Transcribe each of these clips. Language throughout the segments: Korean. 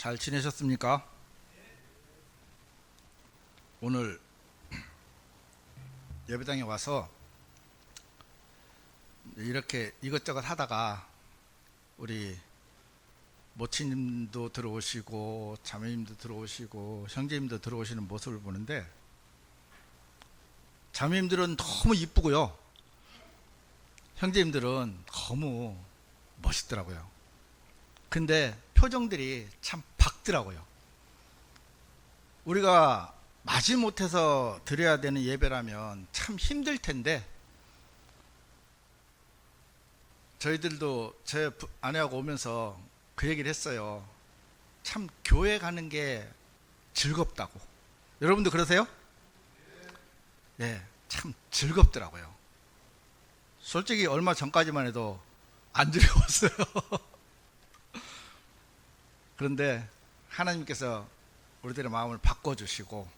잘 지내셨습니까? 오늘 예배당에 와서 이렇게 이것저것 하다가 우리 모친님도 들어오시고 자매님도 들어오시고 형제님도 들어오시는 모습을 보는데, 자매님들은 너무 이쁘고요, 형제님들은 너무 멋있더라고요. 근데 표정들이 참 밝더라고요. 우리가 마지못해서 드려야 되는 예배라면 참 힘들 텐데, 저희들도 제 아내하고 오면서 그 얘기를 했어요. 참 교회 가는 게 즐겁다고. 여러분도 그러세요? 예, 참 즐겁더라고요. 솔직히 얼마 전까지만 해도 안 즐거웠어요. 그런데 하나님께서 우리들의 마음을 바꿔주시고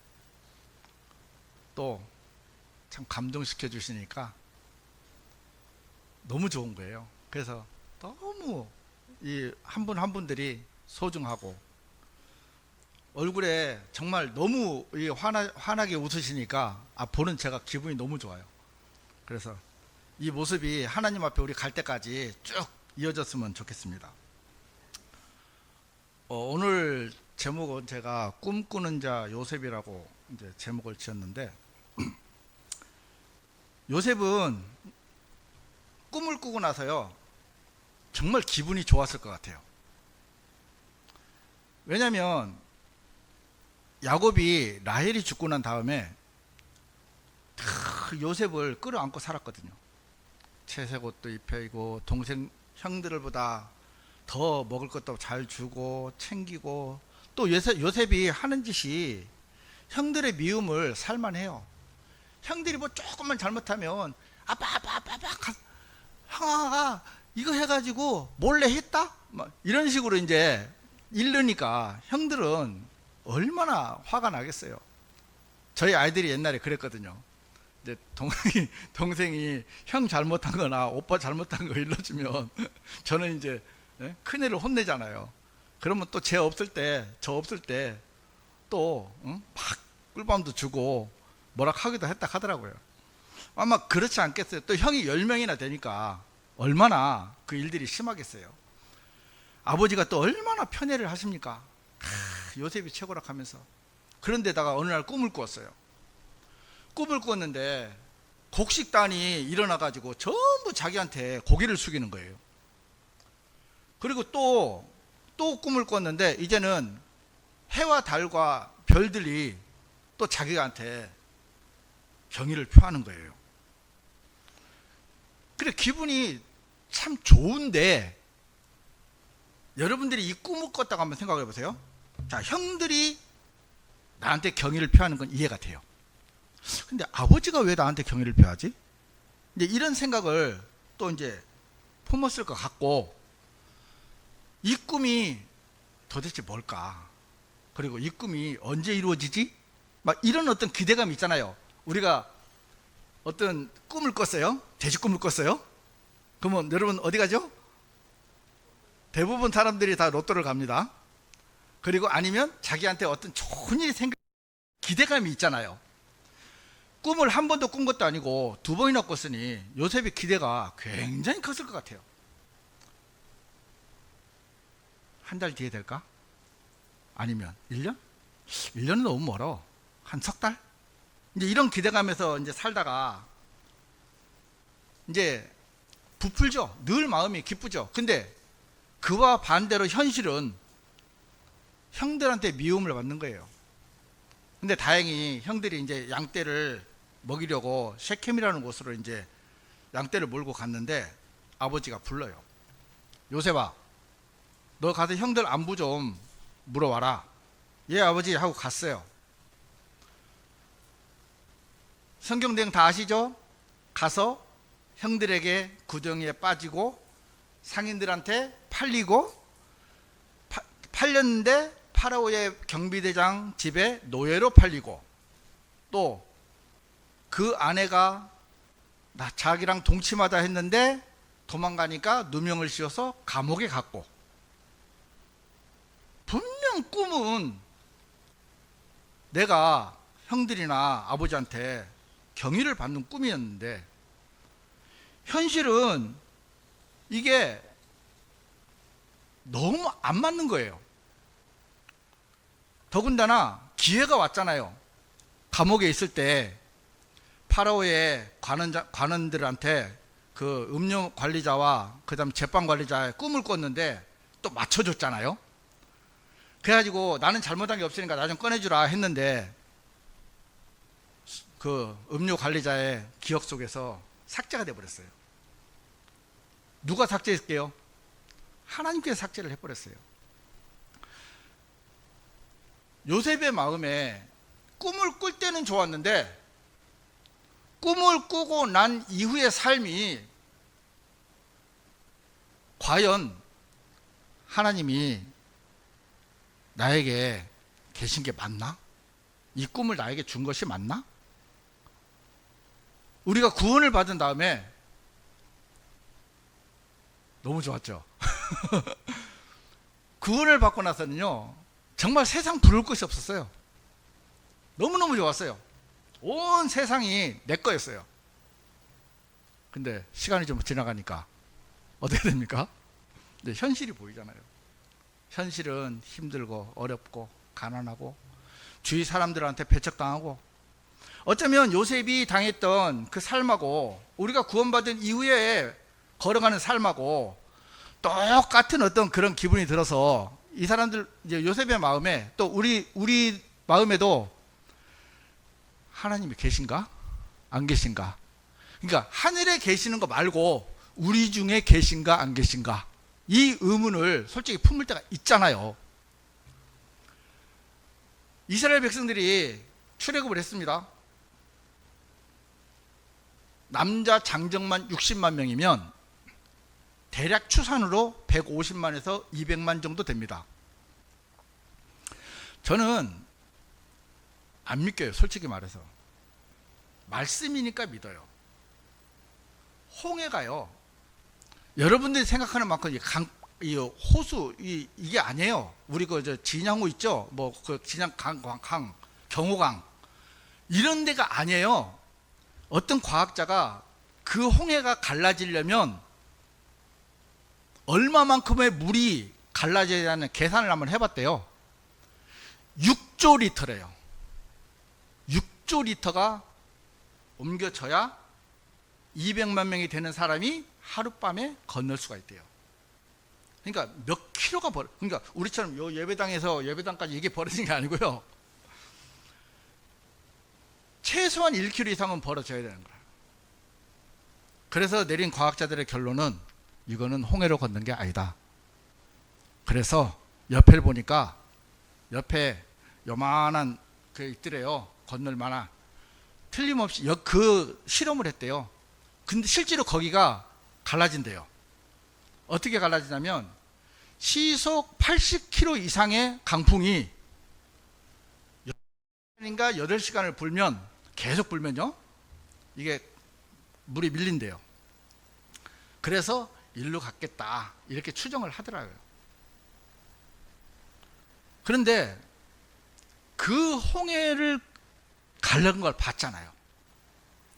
또 참 감동시켜 주시니까 너무 좋은 거예요. 그래서 너무 이 한 분 한 분들이 소중하고, 얼굴에 정말 너무 환하게 웃으시니까 보는 제가 기분이 너무 좋아요. 그래서 이 모습이 하나님 앞에 우리 갈 때까지 쭉 이어졌으면 좋겠습니다. 오늘 제목은 제가 꿈꾸는 자 요셉이라고 이제 제목을 지었는데, 요셉은 꿈을 꾸고 나서요 정말 기분이 좋았을 것 같아요. 왜냐하면 야곱이 라헬이 죽고 난 다음에 요셉을 끌어안고 살았거든요. 채색 옷도 입혀이고 동생 형들보다 더 먹을 것도 잘 주고 챙기고, 또 요셉이 하는 짓이 형들의 미움을 살만해요. 형들이 뭐 조금만 잘못하면 아빠 형아가 이거 해가지고 몰래 했다? 막 이런 식으로 이제 이르니까 형들은 얼마나 화가 나겠어요. 저희 아이들이 옛날에 그랬거든요. 이제 동생이 형 잘못한 거나 오빠 잘못한 거 일러주면 저는 이제 큰애를 혼내잖아요. 그러면 또 저 없을 때 또 막 꿀밤도 주고 뭐라 하기도 했다 하더라고요. 아마 그렇지 않겠어요. 또 형이 10명이나 되니까 얼마나 그 일들이 심하겠어요. 아버지가 또 얼마나 편애를 하십니까? 요셉이 최고라 하면서. 그런데다가 어느 날 꿈을 꾸었어요. 꿈을 꾸었는데 곡식단이 일어나가지고 전부 자기한테 고개를 숙이는 거예요. 그리고 또 꿈을 꿨는데 이제는 해와 달과 별들이 또 자기한테 경의를 표하는 거예요. 그래, 기분이 참 좋은데, 여러분들이 이 꿈을 꿨다고 한번 생각해 보세요. 자, 형들이 나한테 경의를 표하는 건 이해가 돼요. 근데 아버지가 왜 나한테 경의를 표하지? 이제 이런 생각을 또 이제 품었을 것 같고, 이 꿈이 도대체 뭘까? 그리고 이 꿈이 언제 이루어지지? 막 이런 어떤 기대감이 있잖아요. 우리가 어떤 꿈을 꿨어요. 돼지 꿈을 꿨어요. 그러면 여러분 어디 가죠? 대부분 사람들이 다 로또를 갑니다. 그리고 아니면 자기한테 어떤 좋은 일이 기대감이 있잖아요. 꿈을 한 번도 꾼 것도 아니고 2번이나 꿨으니 요셉의 기대가 굉장히 컸을 것 같아요. 한 달 뒤에 될까? 아니면 1년? 1년은 너무 멀어. 한 석 달? 이제 이런 기대감에서 이제 살다가 이제 부풀죠. 늘 마음이 기쁘죠. 근데 그와 반대로 현실은 형들한테 미움을 받는 거예요. 근데 다행히 형들이 이제 양떼를 먹이려고 셰켐이라는 곳으로 이제 양떼를 몰고 갔는데, 아버지가 불러요. 요셉아, 너 가서 형들 안부 좀 물어와라. 예, 아버지 하고 갔어요. 성경 내용 다 아시죠? 가서 형들에게 구덩이에 빠지고 상인들한테 팔리고, 팔렸는데 파라오의 경비대장 집에 노예로 팔리고, 또 그 아내가 자기랑 동침하다 했는데 도망가니까 누명을 씌워서 감옥에 갔고, 분명 이런 꿈은 내가 형들이나 아버지한테 경의를 받는 꿈이었는데 현실은 이게 너무 안 맞는 거예요. 더군다나 기회가 왔잖아요. 감옥에 있을 때 파라오의 관원들한테 그 음료 관리자와 그 다음 재판 관리자의 꿈을 꿨는데 또 맞춰줬잖아요. 그래가지고 나는 잘못한 게 없으니까 나 좀 꺼내주라 했는데 그 음료 관리자의 기억 속에서 삭제가 돼버렸어요. 누가 삭제했게요? 하나님께서 삭제를 해버렸어요. 요셉의 마음에 꿈을 꿀 때는 좋았는데 꿈을 꾸고 난 이후의 삶이 과연 하나님이 나에게 계신 게 맞나? 이 꿈을 나에게 준 것이 맞나? 우리가 구원을 받은 다음에 너무 좋았죠. 구원을 받고 나서는요 정말 세상 부를 것이 없었어요. 너무너무 좋았어요. 온 세상이 내 거였어요. 근데 시간이 좀 지나가니까 어떻게 됩니까? 이제 현실이 보이잖아요. 현실은 힘들고 어렵고 가난하고 주위 사람들한테 배척당하고, 어쩌면 요셉이 당했던 그 삶하고 우리가 구원받은 이후에 걸어가는 삶하고 똑같은 어떤 그런 기분이 들어서 이 사람들, 이제 요셉의 마음에 또 우리 마음에도 하나님이 계신가? 안 계신가? 그러니까 하늘에 계시는 거 말고 우리 중에 계신가 안 계신가? 이 의문을 솔직히 품을 때가 있잖아요. 이스라엘 백성들이 출애굽을 했습니다. 남자 장정만 60만 명이면 대략 추산으로 150만에서 200만 정도 됩니다. 저는 안 믿겨요, 솔직히 말해서. 말씀이니까 믿어요. 홍해가요, 여러분들이 생각하는 만큼 이 호수 이게 아니에요. 우리 그 진양호 있죠? 뭐 그 진양 강, 경호강 이런 데가 아니에요. 어떤 과학자가 그 홍해가 갈라지려면 얼마만큼의 물이 갈라져야 되는 계산을 한번 해봤대요. 6조 리터래요. 6조 리터가 옮겨져야 200만 명이 되는 사람이 하룻밤에 건널 수가 있대요. 그러니까 몇 킬로가 그러니까 우리처럼 요 예배당에서 예배당까지 이게 벌어진 게 아니고요. 최소한 1km 이상은 벌어져야 되는 거예요. 그래서 내린 과학자들의 결론은 이거는 홍해로 걷는 게 아니다. 그래서 옆에를 보니까 옆에 요만한 그 있더래요. 건널 만한. 틀림없이 그 실험을 했대요. 근데 실제로 거기가 갈라진대요. 어떻게 갈라지냐면 시속 80km 이상의 강풍이 8시간을 불면, 계속 불면요, 이게 물이 밀린대요. 그래서 일로 갔겠다 이렇게 추정을 하더라고요. 그런데 그 홍해를 가려는 걸 봤잖아요.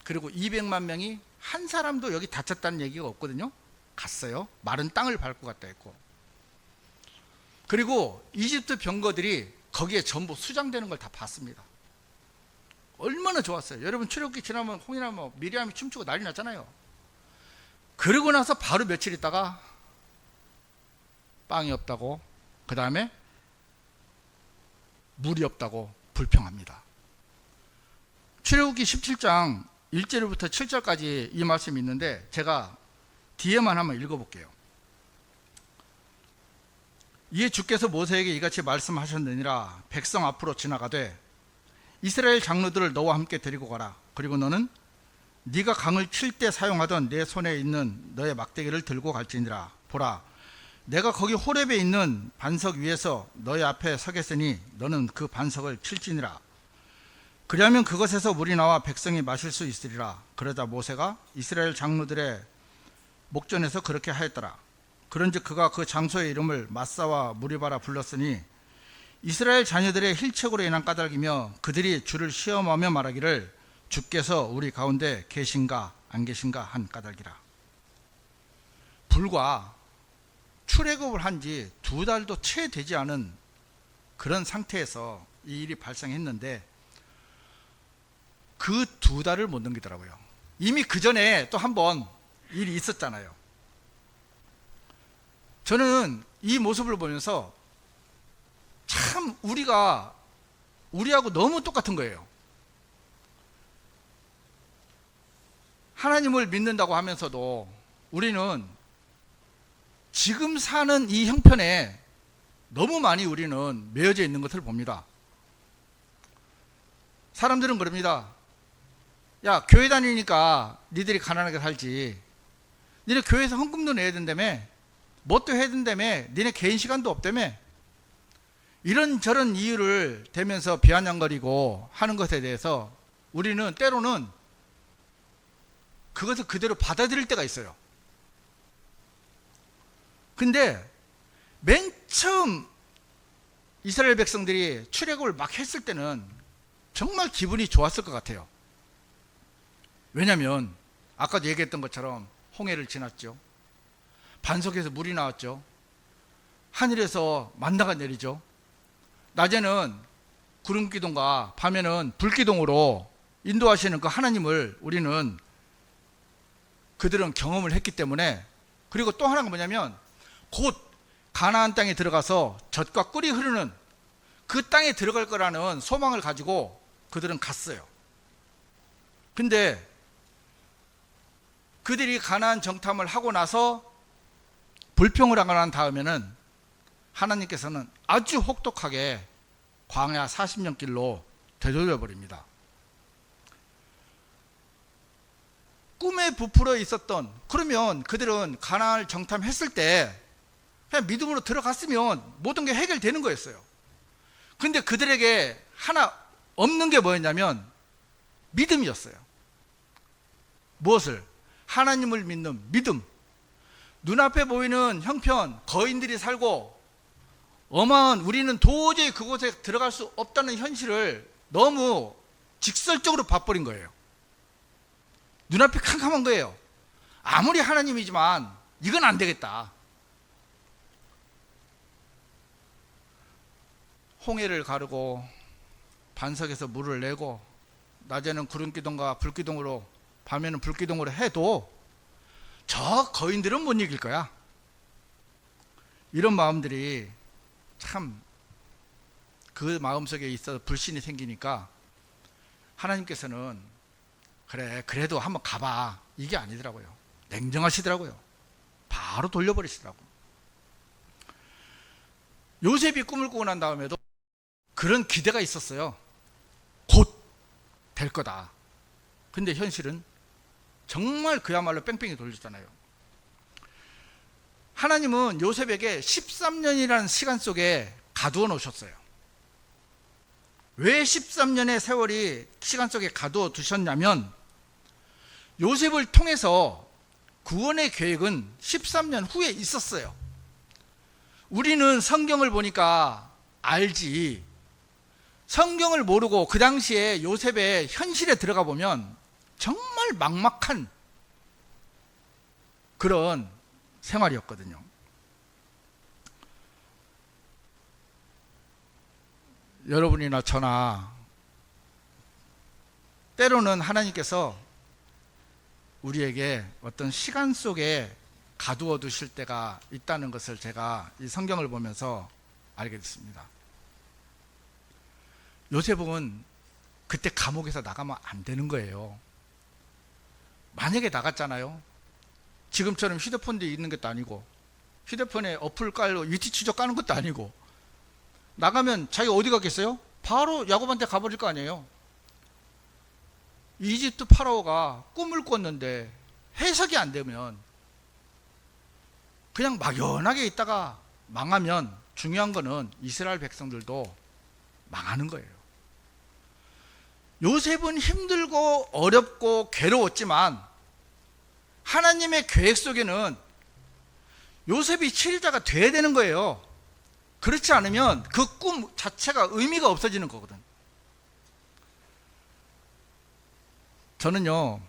그리고 200만 명이 한 사람도 여기 다쳤다는 얘기가 없거든요. 갔어요. 마른 땅을 밟고 갔다 했고. 그리고 이집트 병거들이 거기에 전부 수장되는 걸 다 봤습니다. 얼마나 좋았어요. 여러분 출애굽기 지나면 홍해나 뭐 미리암이 춤추고 난리 났잖아요. 그러고 나서 바로 며칠 있다가 빵이 없다고, 그 다음에 물이 없다고 불평합니다. 출애굽기 17장 1절부터 7절까지 이 말씀이 있는데 제가 뒤에만 한번 읽어볼게요. 이에 주께서 모세에게 이같이 말씀하셨느니라. 백성 앞으로 지나가되 이스라엘 장로들을 너와 함께 데리고 가라. 그리고 너는 네가 강을 칠 때 사용하던 내 손에 있는 너의 막대기를 들고 갈지니라. 보라, 내가 거기 호렙에 있는 반석 위에서 너의 앞에 서겠으니 너는 그 반석을 칠지니라. 그리하면 그것에서 물이 나와 백성이 마실 수 있으리라. 그러자 모세가 이스라엘 장로들의 목전에서 그렇게 하였더라. 그런즉 그가 그 장소의 이름을 마사와 무리바라 불렀으니 이스라엘 자녀들의 힐책으로 인한 까닭이며 그들이 주를 시험하며 말하기를 주께서 우리 가운데 계신가 안 계신가 한 까닭이라. 불과 출애굽을 한 지 2달도 채 되지 않은 그런 상태에서 이 일이 발생했는데 그 2달을 못 넘기더라고요. 이미 그 전에 또 한 번 일이 있었잖아요. 저는 이 모습을 보면서 참 우리하고 너무 똑같은 거예요. 하나님을 믿는다고 하면서도 우리는 지금 사는 이 형편에 너무 많이 우리는 매여져 있는 것을 봅니다. 사람들은 그럽니다. 야, 교회 다니니까 니들이 가난하게 살지. 니네 교회에서 헌금도 내야 된다며. 뭣도 해야 된다며. 니네 개인 시간도 없다며. 이런저런 이유를 대면서 비아냥거리고 하는 것에 대해서 우리는 때로는 그것을 그대로 받아들일 때가 있어요. 근데 맨 처음 이스라엘 백성들이 출애굽을 막 했을 때는 정말 기분이 좋았을 것 같아요. 왜냐하면 아까도 얘기했던 것처럼 홍해를 지났죠. 반석에서 물이 나왔죠. 하늘에서 만나가 내리죠. 낮에는 구름기둥과 밤에는 불기둥으로 인도하시는 그 하나님을 그들은 경험을 했기 때문에, 그리고 또 하나가 뭐냐면 곧 가나안 땅에 들어가서 젖과 꿀이 흐르는 그 땅에 들어갈 거라는 소망을 가지고 그들은 갔어요. 근데 그들이 가나안 정탐을 하고 나서 불평을 하고 난 다음에는 하나님께서는 아주 혹독하게 광야 40년 길로 되돌려 버립니다. 꿈에 부풀어 있었던, 그러면 그들은 가나안을 정탐했을 때 그냥 믿음으로 들어갔으면 모든 게 해결되는 거였어요. 근데 그들에게 하나 없는 게 뭐였냐면 믿음이었어요. 무엇을? 하나님을 믿는 믿음. 눈앞에 보이는 형편, 거인들이 살고 어마어마한, 우리는 도저히 그곳에 들어갈 수 없다는 현실을 너무 직설적으로 봐버린 거예요. 눈앞이 캄캄한 거예요. 아무리 하나님이지만 이건 안 되겠다. 홍해를 가르고 반석에서 물을 내고 낮에는 구름기둥과 불기둥으로 밤에는 불기둥으로 해도 저 거인들은 못 이길 거야. 이런 마음들이 참 그 마음속에 있어서 불신이 생기니까 하나님께서는 그래, 그래도 한번 가봐, 이게 아니더라고요. 냉정하시더라고요. 바로 돌려버리시더라고요. 요셉이 꿈을 꾸고 난 다음에도 그런 기대가 있었어요. 곧 될 거다. 근데 현실은 정말 그야말로 뺑뺑이 돌렸잖아요. 하나님은 요셉에게 13년이라는 시간 속에 가두어 놓으셨어요. 왜 13년의 세월이 시간 속에 가두어 두셨냐면 요셉을 통해서 구원의 계획은 13년 후에 있었어요. 우리는 성경을 보니까 알지, 성경을 모르고 그 당시에 요셉의 현실에 들어가 보면 정말 막막한 그런 생활이었거든요. 여러분이나 저나 때로는 하나님께서 우리에게 어떤 시간 속에 가두어 두실 때가 있다는 것을 제가 이 성경을 보면서 알게 됐습니다. 요셉은 그때 감옥에서 나가면 안 되는 거예요. 만약에 나갔잖아요. 지금처럼 휴대폰도 있는 것도 아니고 휴대폰에 어플 깔고 위치 추적 까는 것도 아니고, 나가면 자기가 어디 갔겠어요? 바로 야곱한테 가버릴 거 아니에요. 이집트 파라오가 꿈을 꿨는데 해석이 안 되면 그냥 막연하게 있다가 망하면 중요한 거는 이스라엘 백성들도 망하는 거예요. 요셉은 힘들고 어렵고 괴로웠지만 하나님의 계획 속에는 요셉이 치료자가 돼야 되는 거예요. 그렇지 않으면 그 꿈 자체가 의미가 없어지는 거거든. 저는요,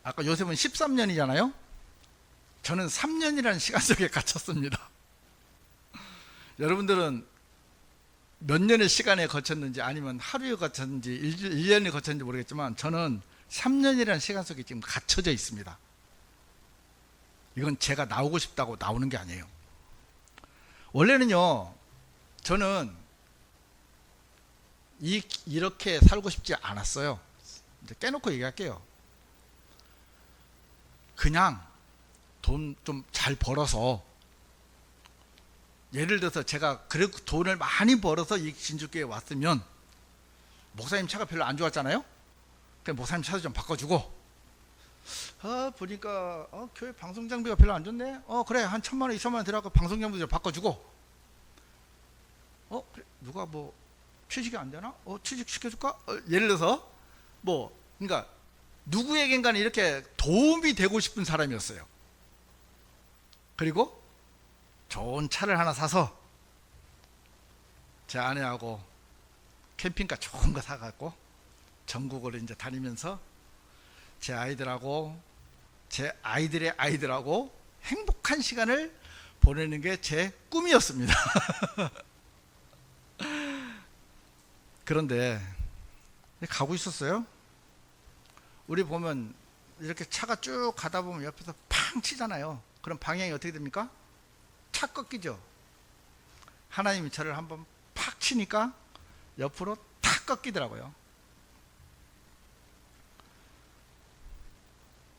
아까 요셉은 13년이잖아요. 저는 3년이라는 시간 속에 갇혔습니다. 여러분들은 몇 년의 시간에 거쳤는지 아니면 하루에 거쳤는지 1년에 거쳤는지 모르겠지만 저는 3년이라는 시간 속에 지금 갇혀져 있습니다. 이건 제가 나오고 싶다고 나오는 게 아니에요. 원래는요, 저는 이렇게 살고 싶지 않았어요. 이제 깨놓고 얘기할게요. 그냥 돈 좀 잘 벌어서, 예를 들어서 제가 그렇게 돈을 많이 벌어서 이 진주교회에 왔으면, 목사님 차가 별로 안 좋았잖아요. 그냥 목사님 차도 좀 바꿔주고, 보니까 교회 방송 장비가 별로 안 좋네. 그래, 한 1,000만 원 2,000만 원 들어가고 방송 장비 좀 바꿔주고, 그래, 누가 뭐 취직이 안 되나? 취직 시켜줄까? 예를 들어서 그러니까 누구에겐가는 이렇게 도움이 되고 싶은 사람이었어요. 그리고 좋은 차를 하나 사서 제 아내하고 캠핑카 좋은 거 사갖고 전국을 이제 다니면서 제 아이들하고 제 아이들의 아이들하고 행복한 시간을 보내는 게 제 꿈이었습니다. 그런데 가고 있었어요. 우리 보면 이렇게 차가 쭉 가다 보면 옆에서 팡 치잖아요. 그럼 방향이 어떻게 됩니까? 차 꺾이죠. 하나님이 저를 한번 팍 치니까 옆으로 탁 꺾이더라고요.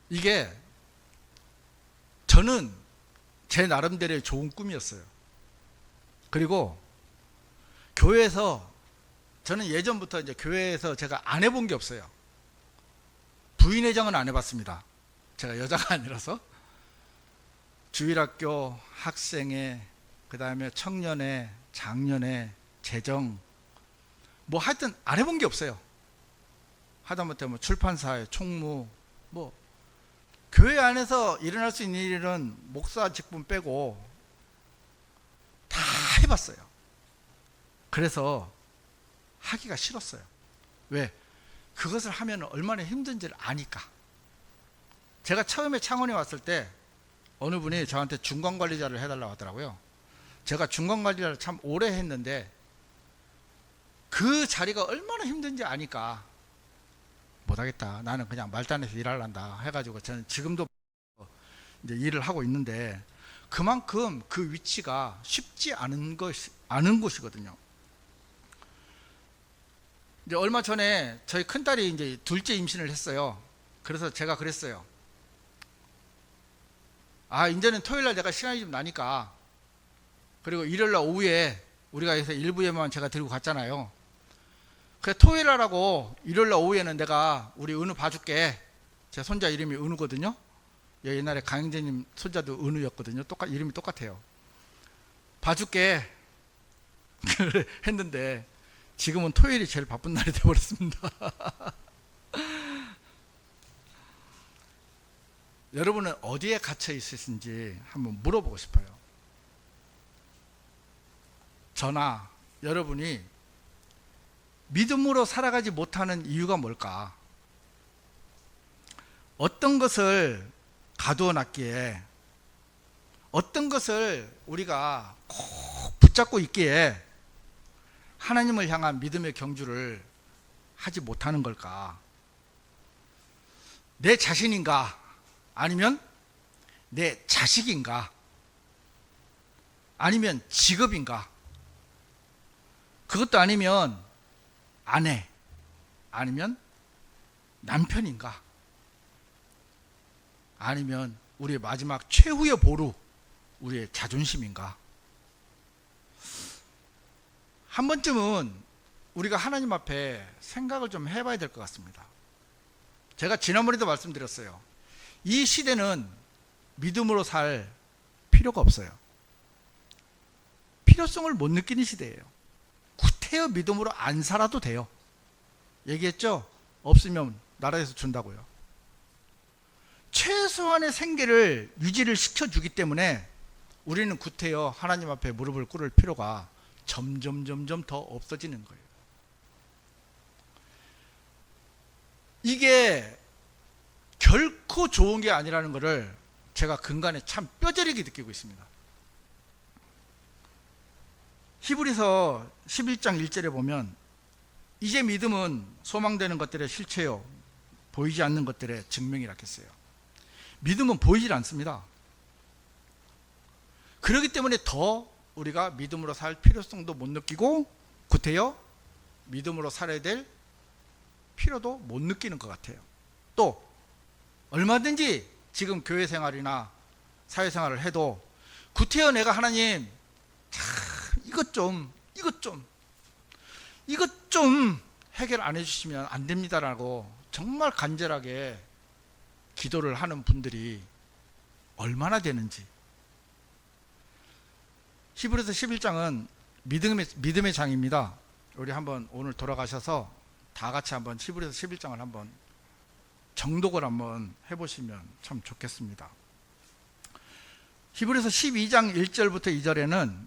이게 저는 제 나름대로의 좋은 꿈이었어요. 그리고 교회에서, 저는 예전부터 이제 교회에서 제가 안 해본 게 없어요. 부인회장은 안 해봤습니다. 제가 여자가 아니라서. 주일학교, 학생회, 그 다음에 청년회, 장년회, 재정, 하여튼 안 해본 게 없어요. 하다못해 출판사의 총무, 교회 안에서 일어날 수 있는 일은 목사 직분 빼고 다 해봤어요. 그래서 하기가 싫었어요. 왜? 그것을 하면 얼마나 힘든지를 아니까. 제가 처음에 창원에 왔을 때 어느 분이 저한테 중간관리자를 해달라고 하더라고요. 제가 중간관리자를 참 오래 했는데 그 자리가 얼마나 힘든지 아니까 못하겠다, 나는 그냥 말단에서 일할란다 해가지고 저는 지금도 이제 일을 하고 있는데, 그만큼 그 위치가 쉽지 않은 곳이거든요. 이제 얼마 전에 저희 큰딸이 이제 둘째 임신을 했어요. 그래서 제가 그랬어요. 이제는 토요일날 내가 시간이 좀 나니까, 그리고 일요일날 오후에 우리가 해서 일부에만 제가 들고 갔잖아요. 그래, 토요일날 하고 일요일날 오후에는 내가 우리 은우 봐줄게. 제 손자 이름이 은우거든요. 옛날에 강영재님 손자도 은우였거든요. 이름이 똑같아요. 봐줄게 했는데 지금은 토요일이 제일 바쁜 날이 되어버렸습니다. 여러분은 어디에 갇혀 있으신지 한번 물어보고 싶어요. 저나 여러분이 믿음으로 살아가지 못하는 이유가 뭘까? 어떤 것을 가두어 놨기에, 어떤 것을 우리가 꼭 붙잡고 있기에 하나님을 향한 믿음의 경주를 하지 못하는 걸까? 내 자신인가? 아니면 내 자식인가? 아니면 직업인가? 그것도 아니면 아내, 아니면 남편인가? 아니면 우리의 마지막 최후의 보루, 우리의 자존심인가? 한 번쯤은 우리가 하나님 앞에 생각을 좀 해봐야 될 것 같습니다. 제가 지난번에도 말씀드렸어요. 이 시대는 믿음으로 살 필요가 없어요. 필요성을 못 느끼는 시대예요. 구태여 믿음으로 안 살아도 돼요. 얘기했죠? 없으면 나라에서 준다고요. 최소한의 생계를 유지를 시켜주기 때문에 우리는 구태여 하나님 앞에 무릎을 꿇을 필요가 점점 더 없어지는 거예요. 이게 결코 좋은 게 아니라는 것을 제가 근간에 참 뼈저리게 느끼고 있습니다. 히브리서 11장 1절에 보면 이제 믿음은 소망되는 것들의 실체요 보이지 않는 것들의 증명이라 했어요. 믿음은 보이질 않습니다. 그렇기 때문에 더 우리가 믿음으로 살 필요성도 못 느끼고 구태여 믿음으로 살아야 될 필요도 못 느끼는 것 같아요. 또 얼마든지 지금 교회 생활이나 사회생활을 해도 구태여 내가 하나님 이것 좀 해결 안 해주시면 안 됩니다라고 정말 간절하게 기도를 하는 분들이 얼마나 되는지. 히브리서 11장은 믿음의 장입니다. 우리 한번 오늘 돌아가셔서 다 같이 한번 히브리서 11장을 한번 정독을 한번 해보시면 참 좋겠습니다. 히브리서 12장 1절부터 2절에는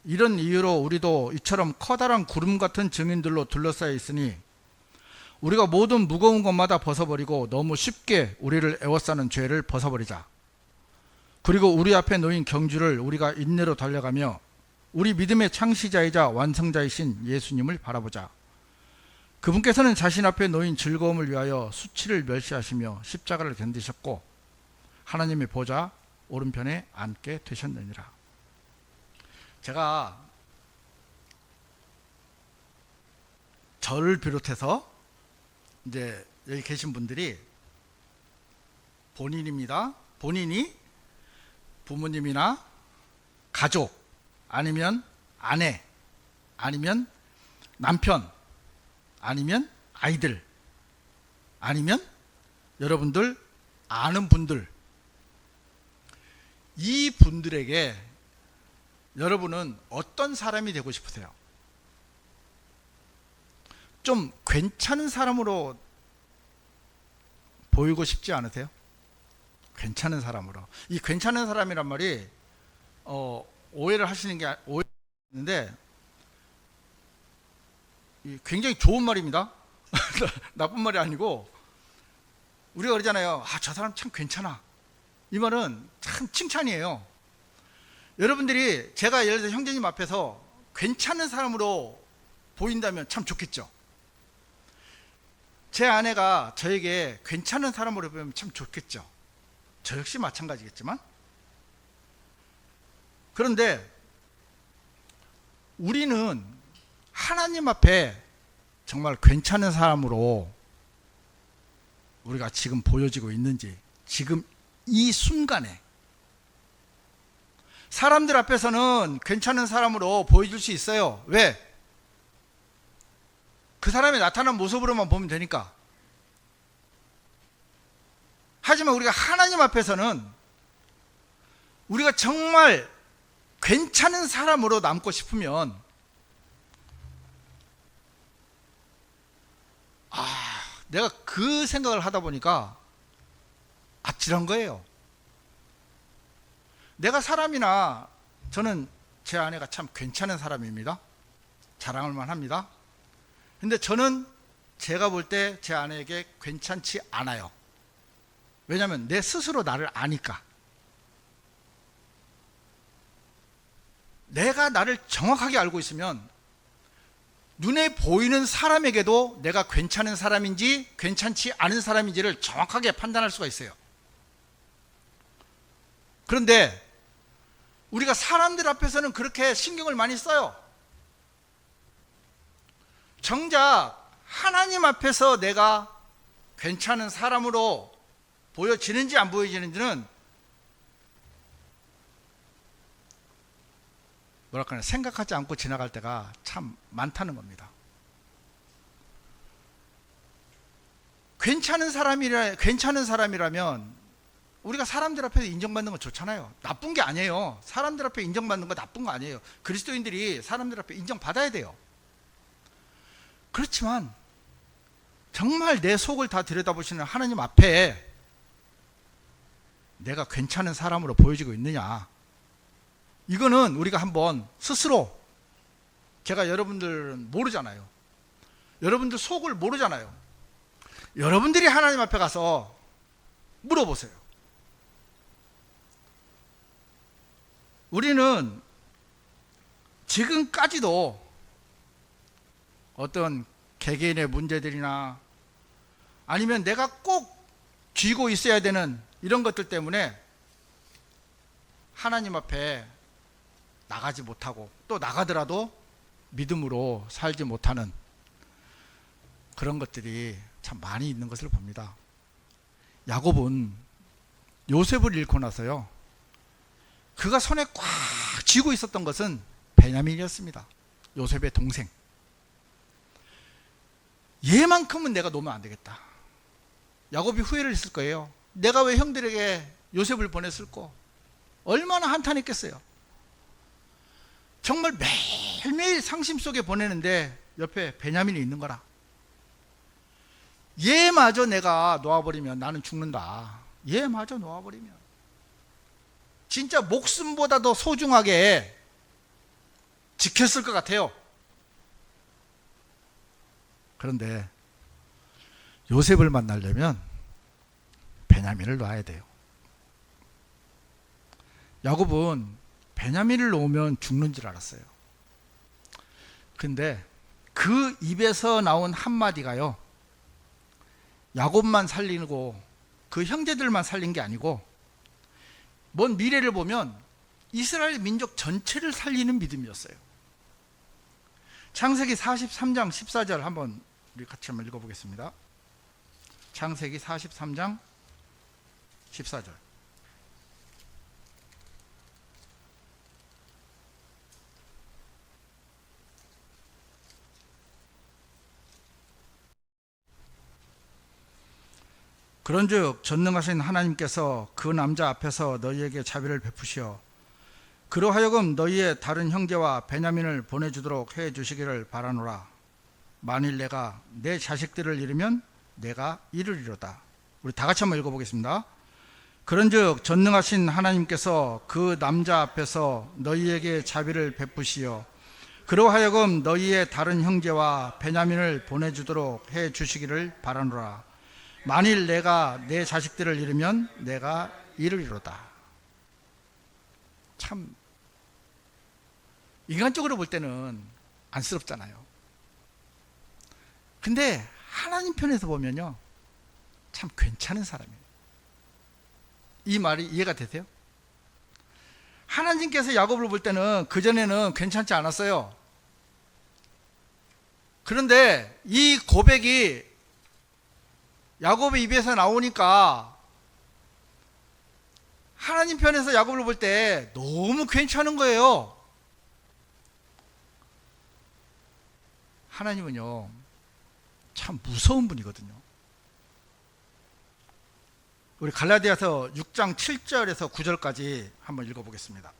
이런 이유로 우리도 이처럼 커다란 구름 같은 증인들로 둘러싸여 있으니 우리가 모든 무거운 것마다 벗어버리고 너무 쉽게 우리를 애워싸는 죄를 벗어버리자. 그리고 우리 앞에 놓인 경주를 우리가 인내로 달려가며 우리 믿음의 창시자이자 완성자이신 예수님을 바라보자. 그분께서는 자신 앞에 놓인 즐거움을 위하여 수치를 멸시하시며 십자가를 견디셨고 하나님의 보좌 오른편에 앉게 되셨느니라. 제가 저를 비롯해서 이제 여기 계신 분들이 본인이 부모님이나 가족 아니면 아내 아니면 남편 아니면 아이들 아니면 여러분들 아는 분들, 이 분들에게 여러분은 어떤 사람이 되고 싶으세요? 좀 괜찮은 사람으로 보이고 싶지 않으세요? 괜찮은 사람으로. 이 괜찮은 사람이란 말이 오해를 하시는 게 오해인데 굉장히 좋은 말입니다. 나쁜 말이 아니고 우리가 그러잖아요. 저 사람 참 괜찮아. 이 말은 참 칭찬이에요. 여러분들이 제가 예를 들어 형제님 앞에서 괜찮은 사람으로 보인다면 참 좋겠죠. 제 아내가 저에게 괜찮은 사람으로 보면 참 좋겠죠. 저 역시 마찬가지겠지만. 그런데 우리는 하나님 앞에 정말 괜찮은 사람으로 우리가 지금 보여지고 있는지, 지금 이 순간에 사람들 앞에서는 괜찮은 사람으로 보여줄 수 있어요. 왜? 그 사람이 나타난 모습으로만 보면 되니까. 하지만 우리가 하나님 앞에서는 우리가 정말 괜찮은 사람으로 남고 싶으면 내가 그 생각을 하다 보니까 아찔한 거예요. 내가 사람이나 저는 제 아내가 참 괜찮은 사람입니다. 자랑할 만합니다. 근데 저는 제가 볼 때 제 아내에게 괜찮지 않아요. 왜냐하면 내 스스로 나를 아니까. 내가 나를 정확하게 알고 있으면 눈에 보이는 사람에게도 내가 괜찮은 사람인지 괜찮지 않은 사람인지를 정확하게 판단할 수가 있어요. 그런데 우리가 사람들 앞에서는 그렇게 신경을 많이 써요. 정작 하나님 앞에서 내가 괜찮은 사람으로 보여지는지 안 보여지는지는 뭐랄까요, 생각하지 않고 지나갈 때가 참 많다는 겁니다. 괜찮은 사람이라면 우리가 사람들 앞에서 인정받는 건 좋잖아요. 나쁜 게 아니에요. 사람들 앞에 인정받는 거 나쁜 거 아니에요. 그리스도인들이 사람들 앞에 인정받아야 돼요. 그렇지만 정말 내 속을 다 들여다보시는 하나님 앞에 내가 괜찮은 사람으로 보여지고 있느냐, 이거는 우리가 한번 스스로, 제가 여러분들은 모르잖아요. 여러분들 속을 모르잖아요. 여러분들이 하나님 앞에 가서 물어보세요. 우리는 지금까지도 어떤 개개인의 문제들이나 아니면 내가 꼭 쥐고 있어야 되는 이런 것들 때문에 하나님 앞에 나가지 못하고, 또 나가더라도 믿음으로 살지 못하는 그런 것들이 참 많이 있는 것을 봅니다. 야곱은 요셉을 잃고 나서요, 그가 손에 꽉 쥐고 있었던 것은 베냐민이었습니다. 요셉의 동생. 얘만큼은 내가 놓으면 안 되겠다. 야곱이 후회를 했을 거예요. 내가 왜 형들에게 요셉을 보냈을까? 얼마나 한탄했겠어요. 정말 매일매일 상심 속에 보내는데 옆에 베냐민이 있는 거라. 얘마저 내가 놓아버리면 나는 죽는다. 얘마저 놓아버리면 진짜 목숨보다 더 소중하게 지켰을 것 같아요. 그런데 요셉을 만나려면 베냐민을 놔야 돼요. 야곱은 베냐민을 놓으면 죽는 줄 알았어요. 근데 그 입에서 나온 한마디가요, 야곱만 살리고 그 형제들만 살린 게 아니고 먼 미래를 보면 이스라엘 민족 전체를 살리는 믿음이었어요. 창세기 43장 14절 한번 우리 같이 한번 읽어보겠습니다. 창세기 43장 14절. 그런즉 전능하신 하나님께서 그 남자 앞에서 너희에게 자비를 베푸시어 그로 하여금 너희의 다른 형제와 베냐민을 보내주도록 해주시기를 바라노라. 만일 내가 내 자식들을 잃으면 내가 이르리로다. 우리 다 같이 한번 읽어보겠습니다. 그런즉 전능하신 하나님께서 그 남자 앞에서 너희에게 자비를 베푸시어 그로 하여금 너희의 다른 형제와 베냐민을 보내주도록 해주시기를 바라노라. 만일 내가 내 자식들을 잃으면 내가 이르리로다. 참 인간적으로 볼 때는 안쓰럽잖아요. 근데 하나님 편에서 보면요, 참 괜찮은 사람이에요. 이 말이 이해가 되세요? 하나님께서 야곱을 볼 때는 그전에는 괜찮지 않았어요. 그런데 이 고백이 야곱의 입에서 나오니까 하나님 편에서 야곱을 볼 때 너무 괜찮은 거예요. 하나님은요, 참 무서운 분이거든요. 우리 갈라디아서 6장 7절에서 9절까지 한번 읽어보겠습니다.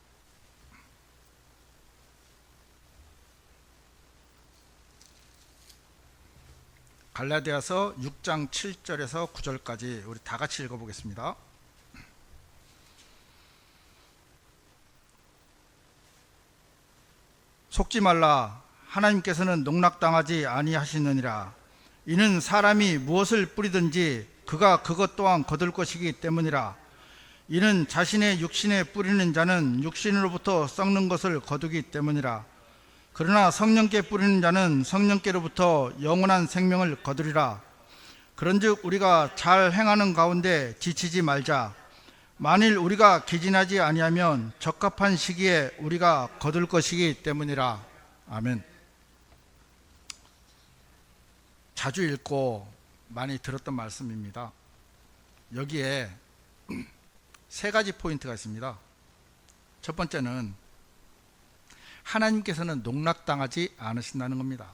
갈라디아서 6장 7절에서 9절까지 우리 다 같이 읽어보겠습니다. 속지 말라. 하나님께서는 농락당하지 아니하시느니라. 이는 사람이 무엇을 뿌리든지 그가 그것 또한 거둘 것이기 때문이라. 이는 자신의 육신에 뿌리는 자는 육신으로부터 썩는 것을 거두기 때문이라. 그러나 성령께 뿌리는 자는 성령께로부터 영원한 생명을 거두리라. 그런즉 우리가 잘 행하는 가운데 지치지 말자. 만일 우리가 기진하지 아니하면 적합한 시기에 우리가 거둘 것이기 때문이라. 아멘. 자주 읽고 많이 들었던 말씀입니다. 여기에 세 가지 포인트가 있습니다. 첫 번째는 하나님께서는 농락당하지 않으신다는 겁니다.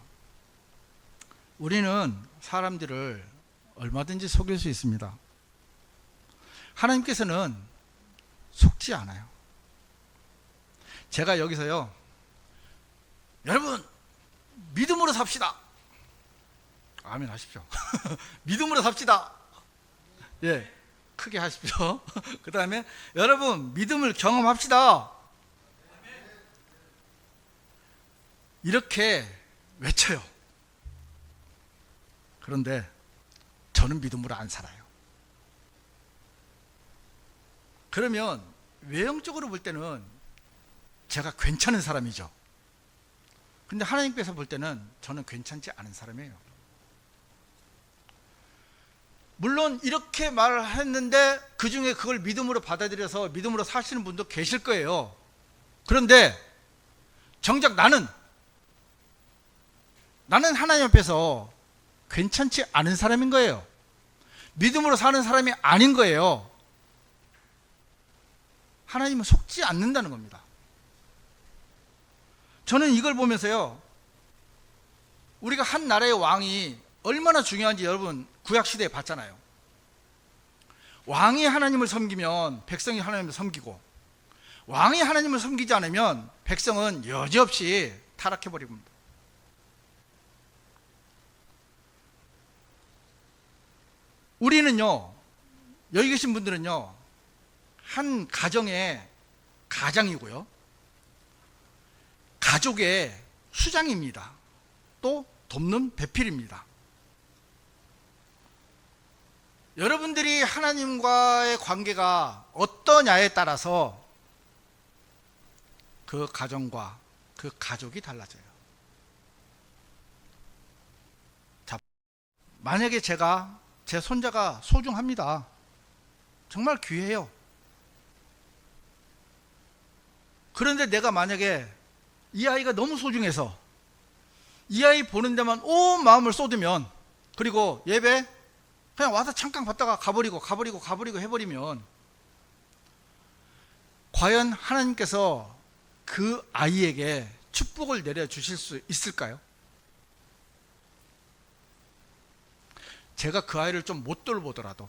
우리는 사람들을 얼마든지 속일 수 있습니다. 하나님께서는 속지 않아요. 제가 여기서요, 여러분 믿음으로 삽시다. 아멘 하십시오. 믿음으로 삽시다. 예, 크게 하십시오. 그 다음에 여러분 믿음을 경험합시다. 이렇게 외쳐요. 그런데 저는 믿음으로 안 살아요. 그러면 외형적으로 볼 때는 제가 괜찮은 사람이죠. 근데 하나님께서 볼 때는 저는 괜찮지 않은 사람이에요. 물론 이렇게 말을 했는데 그 중에 그걸 믿음으로 받아들여서 믿음으로 사시는 분도 계실 거예요. 그런데 정작 나는 하나님 앞에서 괜찮지 않은 사람인 거예요. 믿음으로 사는 사람이 아닌 거예요. 하나님은 속지 않는다는 겁니다. 저는 이걸 보면서요, 우리가 한 나라의 왕이 얼마나 중요한지 여러분 구약시대에 봤잖아요. 왕이 하나님을 섬기면 백성이 하나님을 섬기고, 왕이 하나님을 섬기지 않으면 백성은 여지없이 타락해버립니다. 우리는요, 여기 계신 분들은요, 한 가정의 가장이고요, 가족의 수장입니다. 또 돕는 배필입니다. 여러분들이 하나님과의 관계가 어떠냐에 따라서 그 가정과 그 가족이 달라져요. 자, 만약에 제 손자가 소중합니다. 정말 귀해요. 그런데 내가 만약에 이 아이가 너무 소중해서 이 아이 보는 데만 온 마음을 쏟으면, 그리고 예배 그냥 와서 잠깐 봤다가 가버리고 해버리면, 과연 하나님께서 그 아이에게 축복을 내려주실 수 있을까요? 제가 그 아이를 좀 못 돌보더라도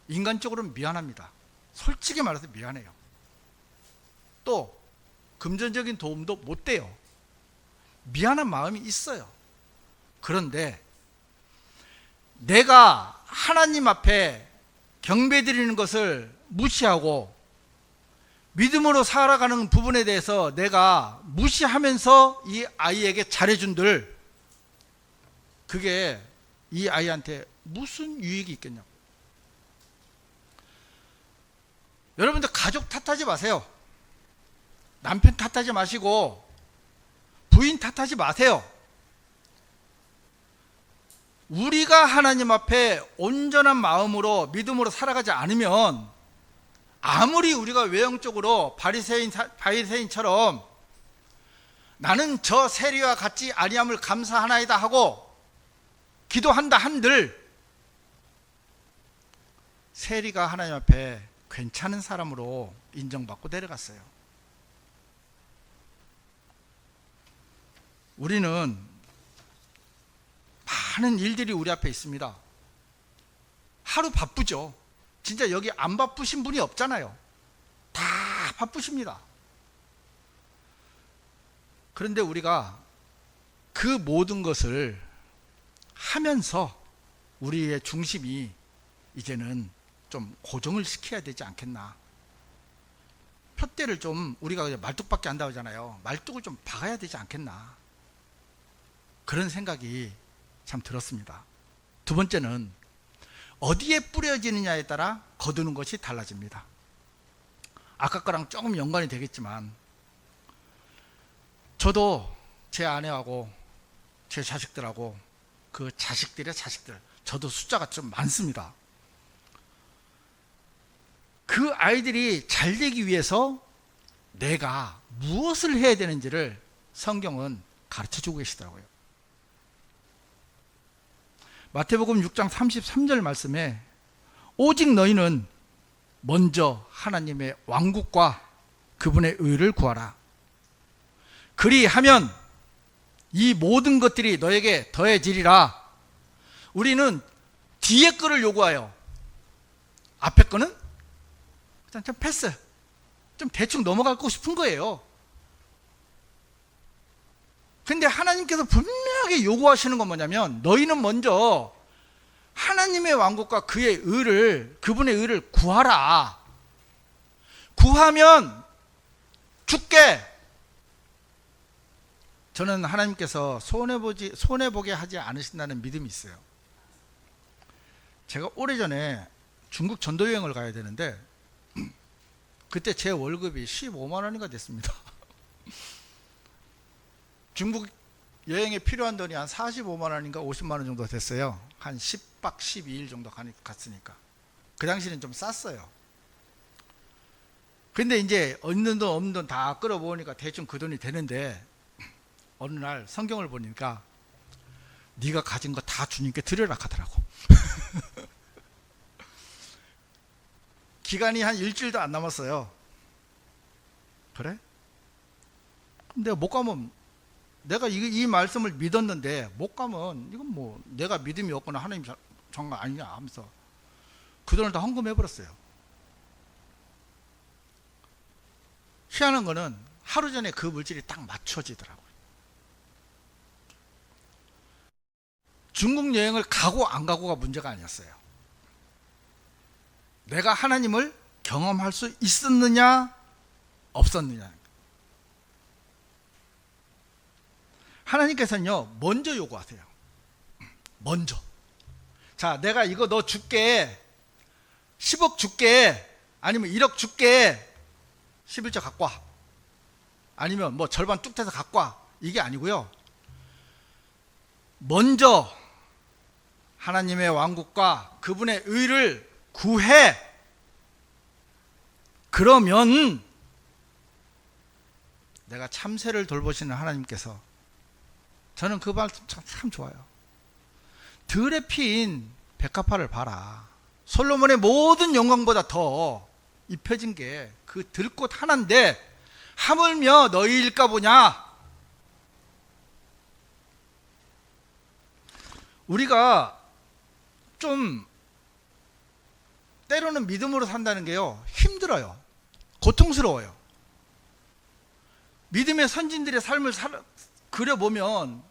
인간적으로는 미안합니다. 솔직히 말해서 미안해요. 또 금전적인 도움도 못 돼요. 미안한 마음이 있어요. 그런데 내가 하나님 앞에 경배드리는 것을 무시하고 믿음으로 살아가는 부분에 대해서 내가 무시하면서 이 아이에게 잘해준들, 그게 이 아이한테 무슨 유익이 있겠냐고. 여러분들 가족 탓하지 마세요. 남편 탓하지 마시고 부인 탓하지 마세요. 우리가 하나님 앞에 온전한 마음으로 믿음으로 살아가지 않으면, 아무리 우리가 외형적으로 바리새인처럼 나는 저 세리와 같지 아니함을 감사하나이다 하고 기도한다 한들, 세리가 하나님 앞에 괜찮은 사람으로 인정받고 내려갔어요. 우리는 많은 일들이 우리 앞에 있습니다. 하루 바쁘죠. 진짜 여기 안 바쁘신 분이 없잖아요. 다 바쁘십니다. 그런데 우리가 그 모든 것을 하면서 우리의 중심이 이제는 좀 고정을 시켜야 되지 않겠나. 푯대를 좀, 우리가 말뚝밖에 한다고 하잖아요. 말뚝을 좀 박아야 되지 않겠나. 그런 생각이 참 들었습니다. 두 번째는 어디에 뿌려지느냐에 따라 거두는 것이 달라집니다. 아까 거랑 조금 연관이 되겠지만, 저도 제 아내하고 제 자식들하고 그 자식들의 자식들, 저도 숫자가 좀 많습니다. 그 아이들이 잘 되기 위해서 내가 무엇을 해야 되는지를 성경은 가르쳐주고 계시더라고요. 마태복음 6장 33절 말씀에 오직 너희는 먼저 하나님의 왕국과 그분의 의를 구하라. 그리하면 이 모든 것들이 너에게 더해지리라. 우리는 뒤에 거를 요구해요. 앞에 거는 일단 좀 패스, 좀 대충 넘어가고 싶은 거예요. 근데 하나님께서 분명하게 요구하시는 건 뭐냐면, 너희는 먼저 하나님의 왕국과 그의 의를, 그분의 의를 구하라. 구하면 줄게. 저는 하나님께서 손해보게 하지 않으신다는 믿음이 있어요. 제가 오래전에 중국 전도여행을 가야 되는데 그때 제 월급이 15만 원인가 됐습니다. 중국 여행에 필요한 돈이 한 45만 원인가 50만 원 정도 됐어요. 한 10박 12일 정도 갔으니까. 그 당시는 좀 쌌어요. 근데 이제 있는 돈 없는 돈 다 끌어모으니까 대충 그 돈이 되는데 어느 날 성경을 보니까 네가 가진 거 다 주님께 드려라 하더라고. 기간이 한 일주일도 안 남았어요. 그래? 근데 못 가면 내가 이 말씀을 믿었는데 못 가면 이건 뭐 내가 믿음이 없거나 하나님 장관 아니냐 하면서 그 돈을 다 헌금해 버렸어요. 희한한 거는 하루 전에 그 물질이 딱 맞춰지더라고요. 중국 여행을 가고 안 가고가 문제가 아니었어요. 내가 하나님을 경험할 수 있었느냐 없었느냐. 하나님께서는요 먼저 요구하세요. 먼저. 자, 내가 이거 너 줄게, 10억 줄게, 아니면 1억 줄게, 11조 갖고 와, 아니면 뭐 절반 뚝 떼서 갖고 와, 이게 아니고요. 먼저 하나님의 왕국과 그분의 의를 구해. 그러면 내가 참새를 돌보시는 하나님께서, 저는 그 말씀 참 좋아요. 들에 핀 백합화를 봐라. 솔로몬의 모든 영광보다 더 입혀진 게 그 들꽃 하나인데 하물며 너희일까 보냐. 우리가 좀 때로는 믿음으로 산다는 게요 힘들어요. 고통스러워요. 믿음의 선진들의 삶을 그려보면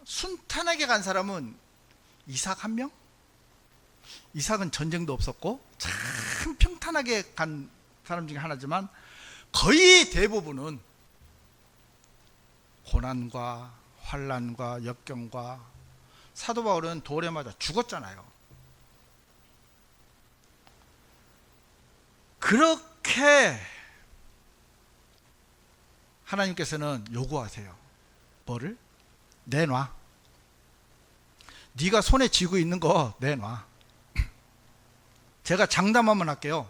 순탄하게 간 사람은 이삭 한 명? 이삭은 전쟁도 없었고 참 평탄하게 간 사람 중에 하나지만 거의 대부분은 고난과 환난과 역경과, 사도 바울은 돌에 맞아 죽었잖아요. 그렇게 하나님께서는 요구하세요. 뭐를? 내놔. 네가 손에 쥐고 있는 거 내놔. 제가 장담 한번 할게요.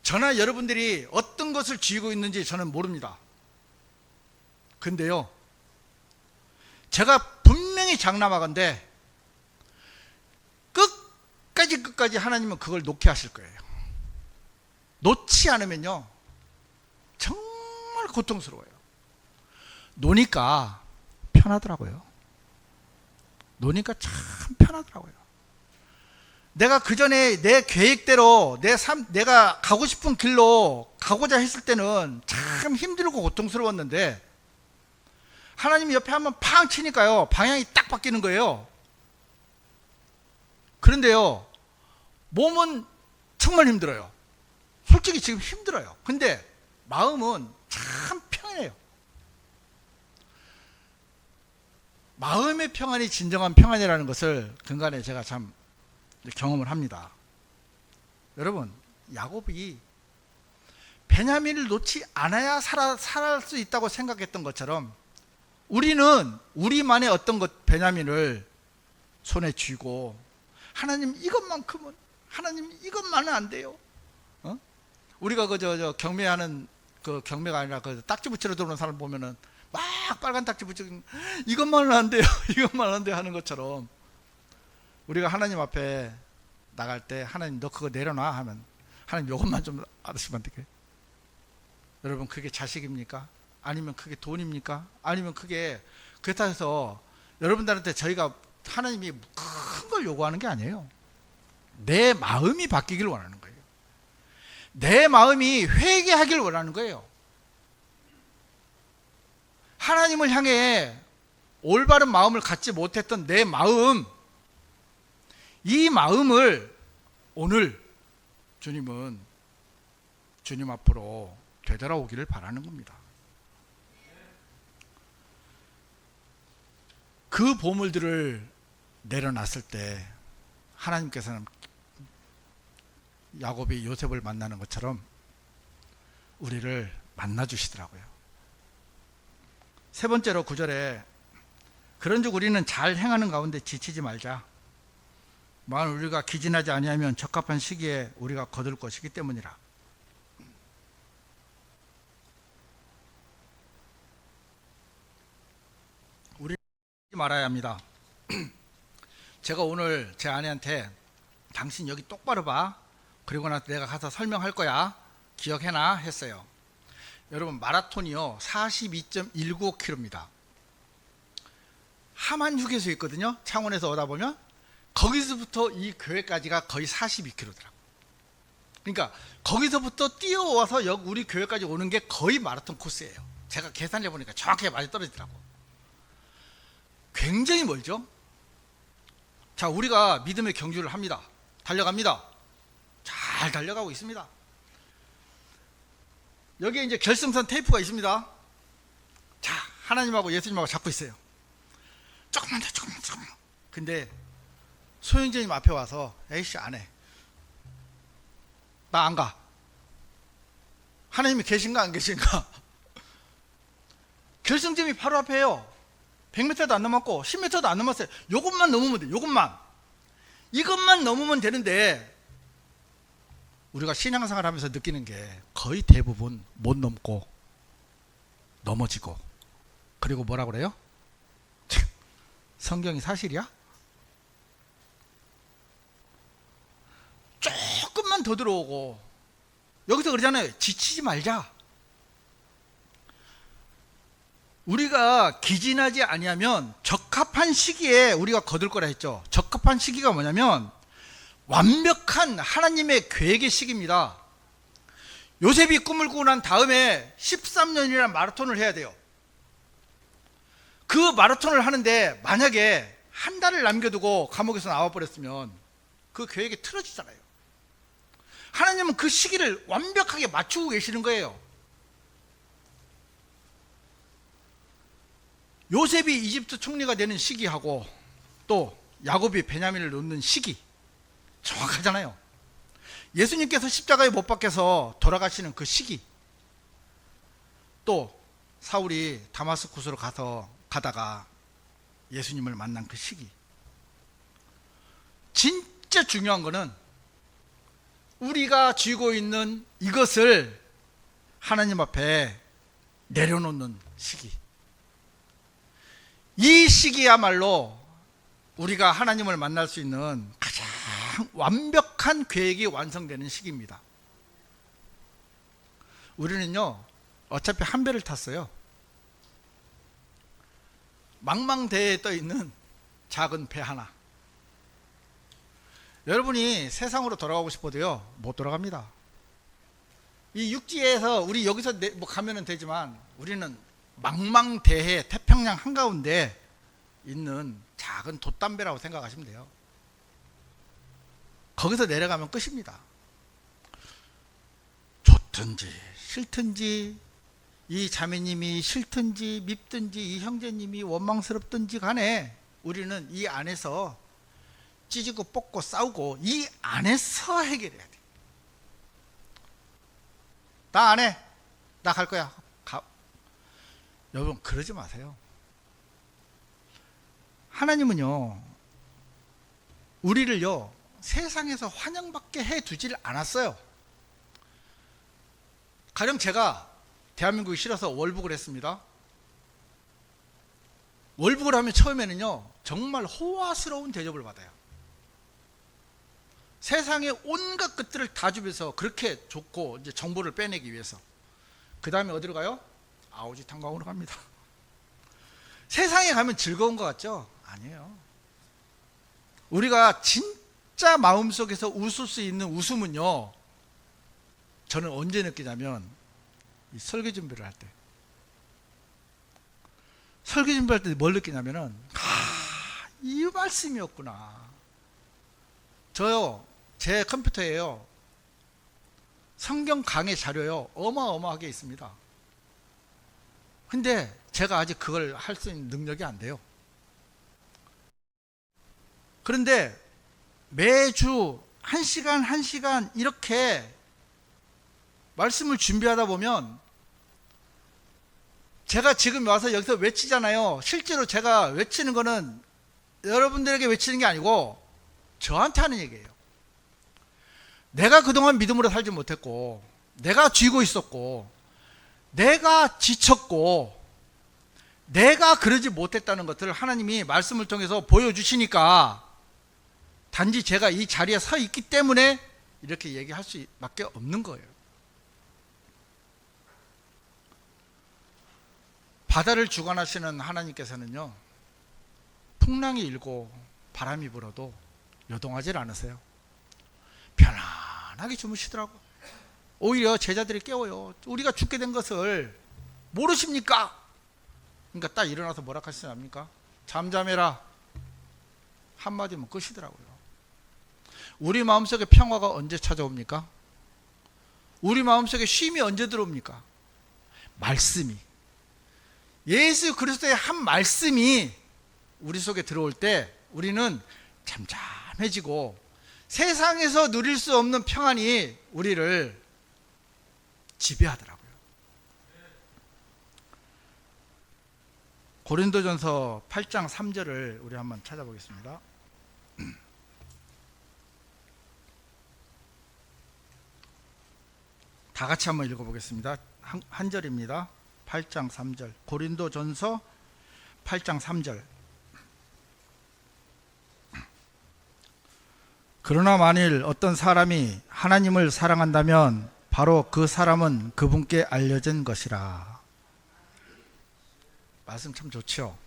저나 여러분들이 어떤 것을 쥐고 있는지 저는 모릅니다. 근데요 제가 분명히 장담하건대 끝까지 하나님은 그걸 놓게 하실 거예요. 놓지 않으면요 정말 고통스러워요. 노니까 편하더라고요. 노니까 참 편하더라고요. 내가 그 전에 내 계획대로 내가 가고 싶은 길로 가고자 했을 때는 참 힘들고 고통스러웠는데 하나님이 옆에 한번 팡 치니까요 방향이 딱 바뀌는 거예요. 그런데요 몸은 정말 힘들어요. 솔직히 지금 힘들어요. 근데 마음은 참 평안해요. 마음의 평안이 진정한 평안이라는 것을 근간에 제가 참 경험을 합니다. 여러분, 야곱이 베냐민을 놓지 않아야 살아갈 수 있다고 생각했던 것처럼 우리는 우리만의 어떤 것 베냐민을 손에 쥐고 하나님 이것만큼은, 하나님 이것만은 안 돼요. 우리가 저 경매하는 그 경매가 아니라 그 딱지 붙이러 들어오는 사람 보면은 막 빨간 딱지 붙이고 이것만은 안 돼요, 이것만은 안 돼요 하는 것처럼 우리가 하나님 앞에 나갈 때 하나님 너 그거 내려놔 하면 하나님 이것만 좀 알으시면 안 돼. 여러분 그게 자식입니까? 아니면 그게 돈입니까? 아니면 그게 그렇다 해서 여러분들한테 저희가 하나님이 큰 걸 요구하는 게 아니에요. 내 마음이 바뀌길 원하는 거예요. 내 마음이 회개하길 원하는 거예요. 하나님을 향해 올바른 마음을 갖지 못했던 내 마음, 이 마음을 오늘 주님은 주님 앞으로 되돌아오기를 바라는 겁니다. 그 보물들을 내려놨을 때 하나님께서는 야곱이 요셉을 만나는 것처럼 우리를 만나주시더라고요. 세 번째로 9절에 그런즉 우리는 잘 행하는 가운데 지치지 말자. 만일 우리가 기진하지 아니하면 적합한 시기에 우리가 거둘 것이기 때문이라. 우리는 지치지 말아야 합니다. 제가 오늘 제 아내한테 당신 여기 똑바로 봐. 그리고 나서 내가 가서 설명할 거야. 기억해놔 했어요. 여러분 마라톤이요 42.195km입니다. 하만 휴게소에 있거든요. 창원에서 오다 보면 거기서부터 이 교회까지가 거의 42km더라고요. 그러니까 거기서부터 뛰어와서 우리 교회까지 오는 게 거의 마라톤 코스예요. 제가 계산해 보니까 정확하게 맞아 떨어지더라고요. 굉장히 멀죠. 자, 우리가 믿음의 경주를 합니다. 달려갑니다. 잘 달려가고 있습니다. 여기에 이제 결승선 테이프가 있습니다. 자, 하나님하고 예수님하고 잡고 있어요. 조금만 더, 조금만. 근데 소영재님 앞에 와서 에이씨 안 해. 나 안 가. 하나님이 계신가 안 계신가? 결승점이 바로 앞에요. 100m도 안 넘었고 10m도 안 넘었어요. 요것만 넘으면 돼. 이것만 넘으면 되는데 우리가 신앙생활 하면서 느끼는 게 거의 대부분 못 넘고 넘어지고 그리고 뭐라 그래요? 성경이 사실이야? 조금만 더 들어오고 여기서 그러잖아요. 지치지 말자. 우리가 기진하지 아니하면 적합한 시기에 우리가 거둘 거라 했죠. 적합한 시기가 뭐냐면 완벽한 하나님의 계획의 시기입니다. 요셉이 꿈을 꾸고 난 다음에 13년이라는 마라톤을 해야 돼요. 그 마라톤을 하는데 만약에 한 달을 남겨두고 감옥에서 나와버렸으면 그 계획이 틀어지잖아요. 하나님은 그 시기를 완벽하게 맞추고 계시는 거예요. 요셉이 이집트 총리가 되는 시기하고 또 야곱이 베냐민을 놓는 시기 정확하잖아요. 예수님께서 십자가에 못 박혀서 돌아가시는 그 시기, 또 사울이 다마스쿠스로 가다가 예수님을 만난 그 시기. 진짜 중요한 거는 우리가 쥐고 있는 이것을 하나님 앞에 내려놓는 시기. 이 시기야말로 우리가 하나님을 만날 수 있는 가장 완벽한 계획이 완성되는 시기입니다. 우리는요 어차피 한 배를 탔어요. 망망대해에 떠 있는 작은 배 하나. 여러분이 세상으로 돌아가고 싶어도요 못 돌아갑니다. 이 육지에서 우리 여기서 뭐 가면은 되지만 우리는 망망대해 태평양 한가운데 있는 작은 돛담배라고 생각하시면 돼요. 거기서 내려가면 끝입니다. 좋든지 싫든지 이 자매님이 싫든지 밉든지 이 형제님이 원망스럽든지 간에 우리는 이 안에서 찢고 뽑고 싸우고 이 안에서 해결해야 돼. 나 안 해. 나 갈 거야. 가. 여러분 그러지 마세요. 하나님은요 우리를요 세상에서 환영받게 해두질 않았어요. 가령 제가 대한민국이 싫어서 월북을 했습니다. 월북을 하면 처음에는요 정말 호화스러운 대접을 받아요. 세상의 온갖 것들을 다 주면서 그렇게 좋고 이제 정보를 빼내기 위해서. 그 다음에 어디로 가요? 아우지 탄광으로 갑니다. 세상에 가면 즐거운 것 같죠? 아니에요. 우리가 진짜 마음속에서 웃을 수 있는 웃음은요 저는 언제 느끼냐면 이 설교 준비를 할 때. 설교 준비할 때 뭘 느끼냐면은 이 말씀이었구나. 저요 제 컴퓨터에요 성경 강의 자료요 어마어마하게 있습니다. 근데 제가 아직 그걸 할 수 있는 능력이 안 돼요. 그런데 매주 1시간 1시간 이렇게 말씀을 준비하다 보면 제가 지금 와서 여기서 외치잖아요. 실제로 제가 외치는 거는 여러분들에게 외치는 게 아니고 저한테 하는 얘기예요. 내가 그동안 믿음으로 살지 못했고, 내가 쥐고 있었고, 내가 지쳤고, 내가 그러지 못했다는 것들을 하나님이 말씀을 통해서 보여주시니까 단지 제가 이 자리에 서 있기 때문에 이렇게 얘기할 수밖에 없는 거예요. 바다를 주관하시는 하나님께서는요, 풍랑이 일고 바람이 불어도 요동하지 않으세요. 편안하게 주무시더라고. 오히려 제자들이 깨워요. 우리가 죽게 된 것을 모르십니까? 그러니까 딱 일어나서 뭐라 하시랍니까? 잠잠해라. 한마디면 끝이더라고요. 우리 마음속에 평화가 언제 찾아옵니까? 우리 마음속에 쉼이 언제 들어옵니까? 말씀이, 예수 그리스도의 한 말씀이 우리 속에 들어올 때 우리는 잠잠해지고 세상에서 누릴 수 없는 평안이 우리를 지배하더라고요. 고린도전서 8장 3절을 우리 한번 찾아보겠습니다. 다 같이 한번 읽어보겠습니다. 한 절입니다. 8장 3절. 고린도전서 8장 3절. 그러나 만일 어떤 사람이 하나님을 사랑한다면 바로 그 사람은 그분께 알려진 것이라. 말씀 참 좋죠.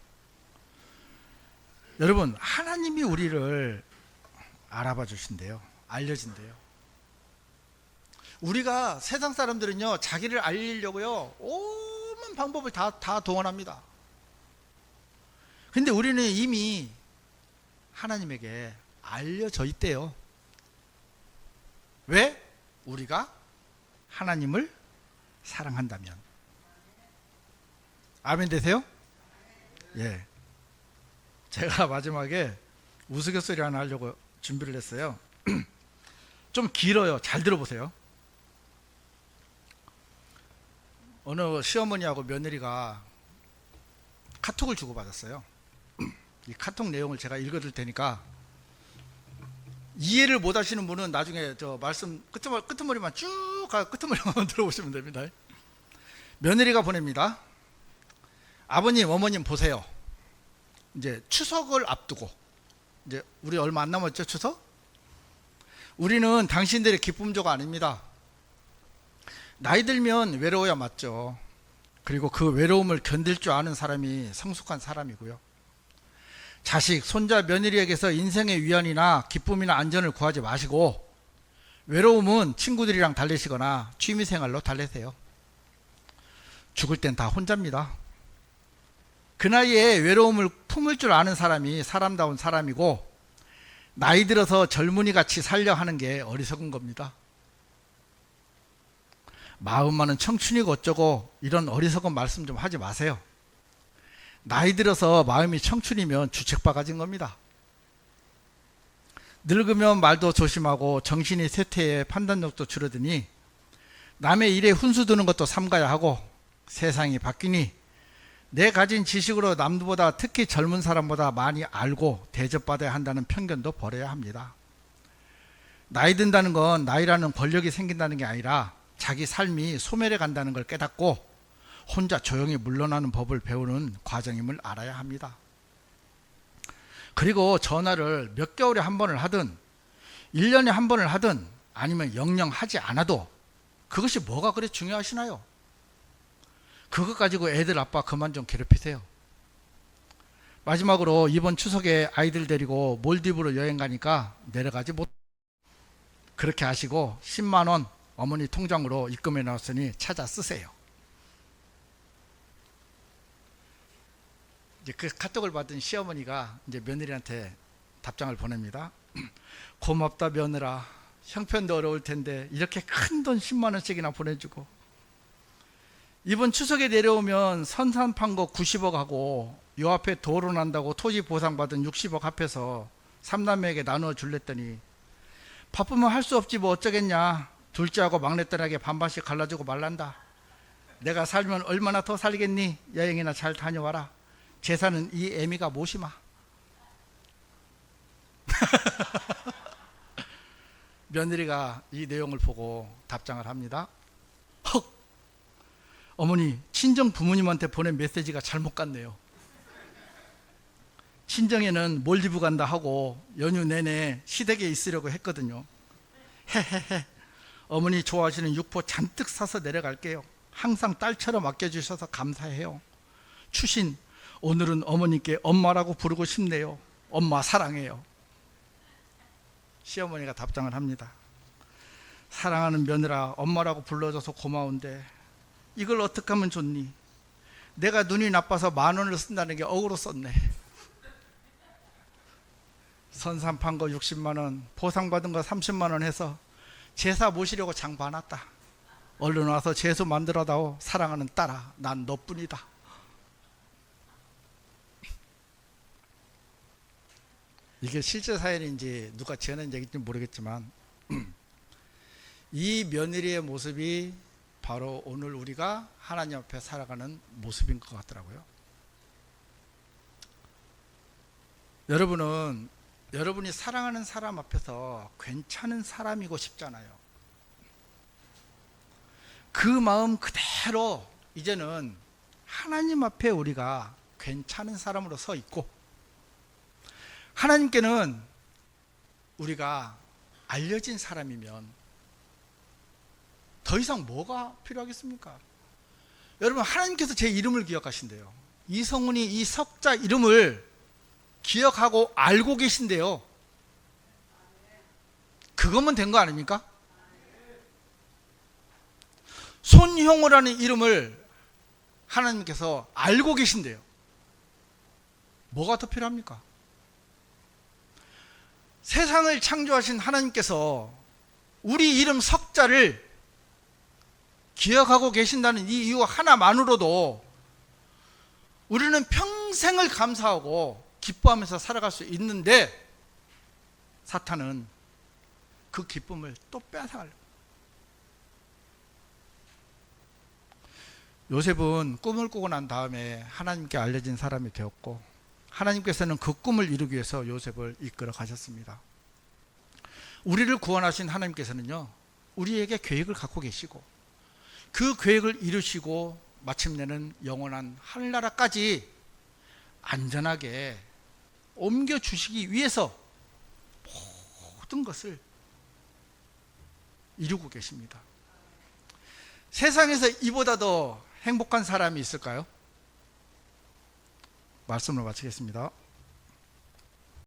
여러분, 하나님이 우리를 알아봐 주신대요. 알려진대요. 우리가 세상 사람들은요, 자기를 알리려고요, 온갖 방법을 다 동원합니다. 근데 우리는 이미 하나님에게 알려져 있대요. 왜? 우리가 하나님을 사랑한다면. 아멘 되세요? 예. 제가 마지막에 우스갯소리 하나 하려고 준비를 했어요. 좀 길어요. 잘 들어보세요. 어느 시어머니하고 며느리가 카톡을 주고받았어요. 이 카톡 내용을 제가 읽어드릴 테니까 이해를 못 하시는 분은 나중에 저 말씀 끄트머리만 쭉 끄트머리만 들어보시면 됩니다. 며느리가 보냅니다. 아버님, 어머님 보세요. 이제 추석을 앞두고, 이제 우리 얼마 안 남았죠, 추석? 우리는 당신들의 기쁨조가 아닙니다. 나이 들면 외로워야 맞죠. 그리고 그 외로움을 견딜 줄 아는 사람이 성숙한 사람이고요. 자식, 손자, 며느리에게서 인생의 위안이나 기쁨이나 안전을 구하지 마시고 외로움은 친구들이랑 달래시거나 취미생활로 달래세요. 죽을 땐 다 혼자입니다. 그 나이에 외로움을 품을 줄 아는 사람이 사람다운 사람이고, 나이 들어서 젊은이같이 살려 하는 게 어리석은 겁니다. 마음만은 청춘이고 어쩌고 이런 어리석은 말씀 좀 하지 마세요. 나이 들어서 마음이 청춘이면 주책바가지인 겁니다. 늙으면 말도 조심하고 정신이 쇠퇴해 판단력도 줄어드니 남의 일에 훈수 두는 것도 삼가야 하고, 세상이 바뀌니 내 가진 지식으로 남들보다, 특히 젊은 사람보다 많이 알고 대접받아야 한다는 편견도 버려야 합니다. 나이 든다는 건 나이라는 권력이 생긴다는 게 아니라 자기 삶이 소멸해 간다는 걸 깨닫고 혼자 조용히 물러나는 법을 배우는 과정임을 알아야 합니다. 그리고 전화를 몇 개월에 한 번을 하든 1년에 한 번을 하든 아니면 영영 하지 않아도 그것이 뭐가 그래 중요하시나요? 그것 가지고 애들 아빠 그만 좀 괴롭히세요. 마지막으로 이번 추석에 아이들 데리고 몰디브로 여행 가니까 내려가지 못, 그렇게 하시고 10만 원 어머니 통장으로 입금해 놨으니 찾아 쓰세요. 이제 그 카톡을 받은 시어머니가 이제 며느리한테 답장을 보냅니다. 고맙다 며느라, 형편도 어려울 텐데 이렇게 큰 돈 10만 원씩이나 보내주고, 이번 추석에 내려오면 선산 판 거 90억 하고 요 앞에 도로 난다고 토지 보상받은 60억 합해서 삼남매에게 나누어 줄랬더니 바쁘면 할 수 없지 뭐 어쩌겠냐. 둘째하고 막내딸에게 반반씩 갈라주고 말란다. 내가 살면 얼마나 더 살겠니? 여행이나 잘 다녀와라. 재산은 이 애미가 모시마. 며느리가 이 내용을 보고 답장을 합니다. 헉! 어머니, 친정 부모님한테 보낸 메시지가 잘못 갔네요. 친정에는 몰디브 간다 하고 연휴 내내 시댁에 있으려고 했거든요. 헤헤헤. 어머니 좋아하시는 육포 잔뜩 사서 내려갈게요. 항상 딸처럼 아껴주셔서 감사해요. 추신, 오늘은 어머니께 엄마라고 부르고 싶네요. 엄마 사랑해요. 시어머니가 답장을 합니다. 사랑하는 며느라, 엄마라고 불러줘서 고마운데 이걸 어떻게 하면 좋니? 내가 눈이 나빠서 10,000원을 쓴다는 게 억울로 썼네. 선산 판 거 60만 원, 보상받은 거 30만 원 해서 제사 모시려고 장 봐놨다. 얼른 와서 제수 만들어다오. 사랑하는 딸아, 난 너뿐이다. 이게 실제 사연인지 누가 지어낸 얘기인지 모르겠지만 이 며느리의 모습이 바로 오늘 우리가 하나님 앞에 살아가는 모습인 것 같더라고요. 여러분이 사랑하는 사람 앞에서 괜찮은 사람이고 싶잖아요. 그 마음 그대로 이제는 하나님 앞에 우리가 괜찮은 사람으로 서 있고, 하나님께는 우리가 알려진 사람이면 더 이상 뭐가 필요하겠습니까? 여러분, 하나님께서 제 이름을 기억하신대요. 이성훈이 이 석자 이름을 기억하고 알고 계신데요. 그거면 된 거 아닙니까? 손형우라는 이름을 하나님께서 알고 계신데요. 뭐가 더 필요합니까? 세상을 창조하신 하나님께서 우리 이름 석자를 기억하고 계신다는 이 이유 하나만으로도 우리는 평생을 감사하고 기뻐하면서 살아갈 수 있는데, 사탄은 그 기쁨을 또 빼앗아가려고. 요셉은 꿈을 꾸고 난 다음에 하나님께 알려진 사람이 되었고, 하나님께서는 그 꿈을 이루기 위해서 요셉을 이끌어 가셨습니다. 우리를 구원하신 하나님께서는요, 우리에게 계획을 갖고 계시고 그 계획을 이루시고 마침내는 영원한 하늘나라까지 안전하게 옮겨주시기 위해서 모든 것을 이루고 계십니다. 세상에서 이보다 더 행복한 사람이 있을까요? 말씀을 마치겠습니다.